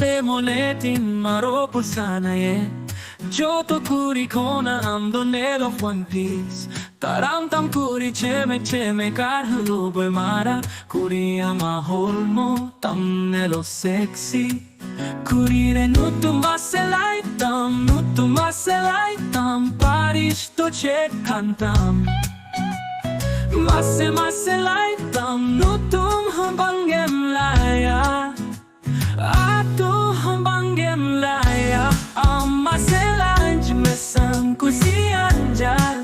때문에 뒷말로 sana ye Joto kuri kona ando nelo One Piece Taramtam kuri cheme cheme karhulubay mara Kuri amahol mo tam nelo sexy Kuri re nutumaselay tam Parish to chet kantam Maselay tam nutum hambangem laya Ato hambangem laya Maselay jimesang kusianjar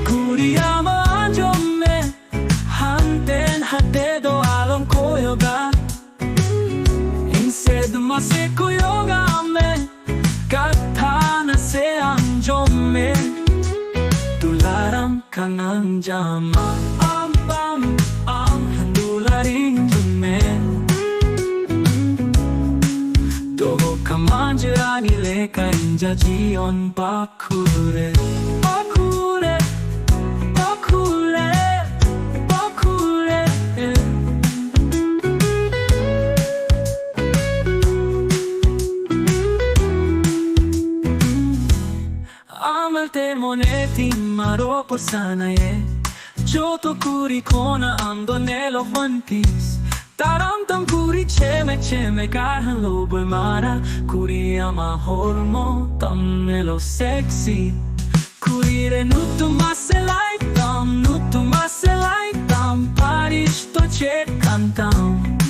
Kuri ama anjome Hanten hatedo along koyoga Instead mase koyoga ame Katana se anjome Tularam kanang jama Handularing jumen Dogo kamanje anile kanja jion bakure Amal temone timaro por sana ye Joto kuri kona ando nelo One Piece Taramtam kuri cheme karhan loboy mara Kuri amahol mo tam nelo sexy Kuri re nutumaselay tam Parish to chet kantam